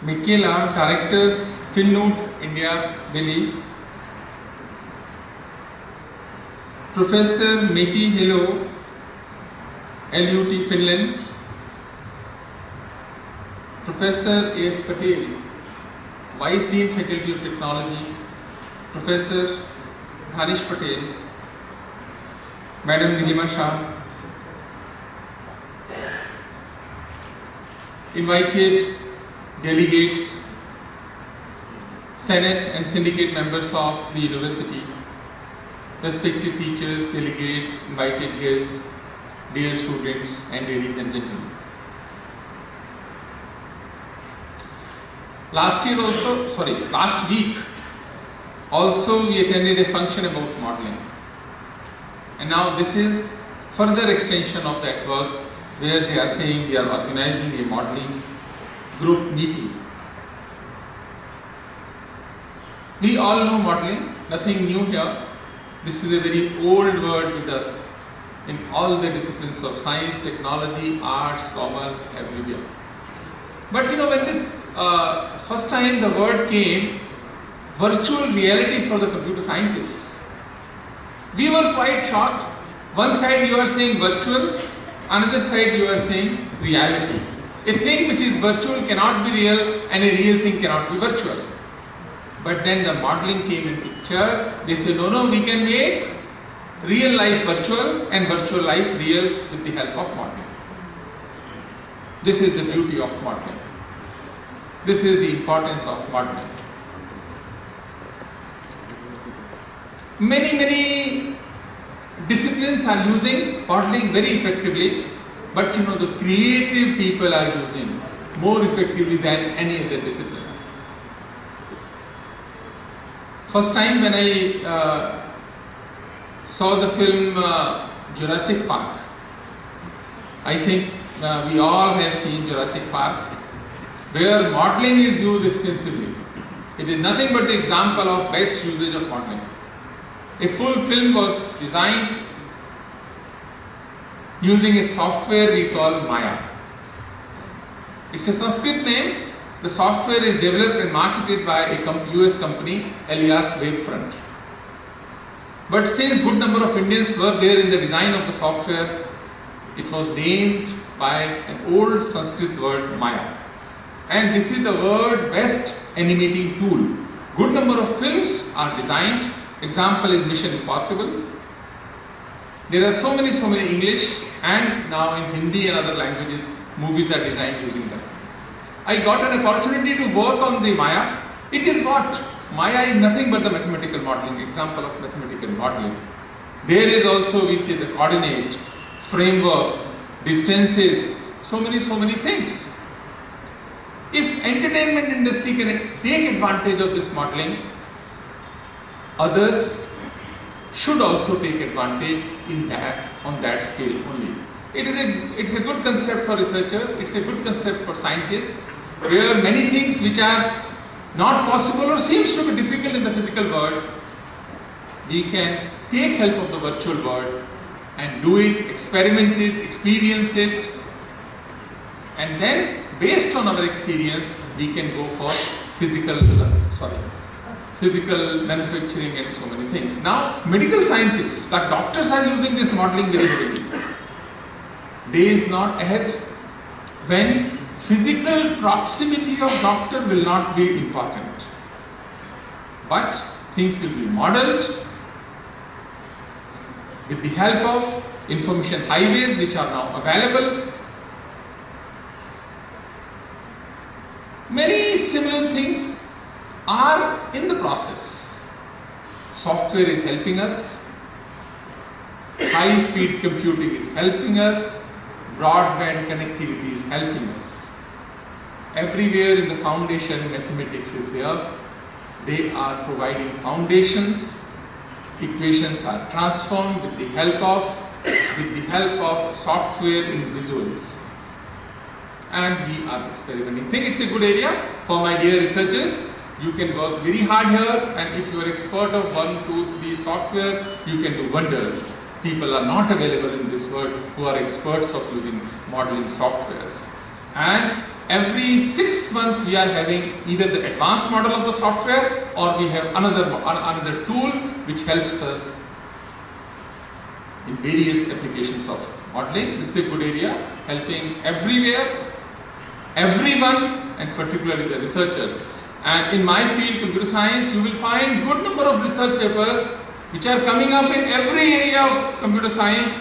Michaela, Director, Finnoot, India, Delhi. Professor Meti Hello, LUT, Finland. Professor A.S. Patel, Vice Dean, Faculty of Technology. Professor Dhanish Patel, Madam Nilima Shah. Invited delegates, Senate and syndicate members of the university, respected teachers, delegates, invited guests, dear students and ladies and gentlemen. Last week also we attended a function about modeling. And now this is further extension of that work, where they are saying they are organizing a modeling group meeting. We all know modeling, nothing new here. This is a very old word with us in all the disciplines of science, technology, arts, commerce, everywhere. But when this first time the word came, virtual reality for the computer scientists, we were quite shocked. One side you are saying virtual, another side you are saying reality. A thing which is virtual cannot be real, and a real thing cannot be virtual. But then the modeling came in picture. They say, no, we can make real life virtual and virtual life real with the help of modeling. This is the beauty of modeling. This is the importance of modeling. Many disciplines are using modeling very effectively, but the creative people are using more effectively than any other discipline. First time when I saw the film Jurassic Park, I think we all have seen Jurassic Park, where modeling is used extensively. It is nothing but the example of best usage of modeling. A full film was designed using a software we call Maya. It's a Sanskrit name. The software is developed and marketed by a US company, alias Wavefront. But since good number of Indians were there in the design of the software, it was named by an old Sanskrit word Maya. And this is the word best animating tool. Good number of films are designed. Example is Mission Impossible. There are so many English and now in Hindi and other languages, movies are designed using that. I got an opportunity to work on the Maya. It is what? Maya is nothing but the mathematical modeling, example of mathematical modeling. There is also, we say, the coordinate, framework, distances, so many things. If entertainment industry can take advantage of this modeling, others should also take advantage on that scale only. It's a good concept for researchers, it's a good concept for scientists, where many things which are not possible or seems to be difficult in the physical world, we can take help of the virtual world and do it, experiment it, experience it, and then based on our experience, we can go for physical manufacturing and so many things. Now, medical scientists, the doctors are using this modeling very heavily. Days not ahead when physical proximity of doctor will not be important, but things will be modeled with the help of information highways which are now available. Many similar things are in the process. Software is helping us, high speed computing is helping us, broadband connectivity is helping us. Everywhere in the foundation, mathematics is there. They are providing foundations. Equations are transformed with the help of software in visuals. And we are experimenting. I think it's a good area for my dear researchers. You can work very hard here, and if you are expert of 1, 2, 3 software, you can do wonders. People are not available in this world who are experts of using modeling softwares. and every 6 months we are having either the advanced model of the software or we have another tool which helps us in various applications of modeling. This is a good area, helping everywhere, everyone, and particularly the researcher. And in my field, computer science, you will find good number of research papers which are coming up in every area of computer science,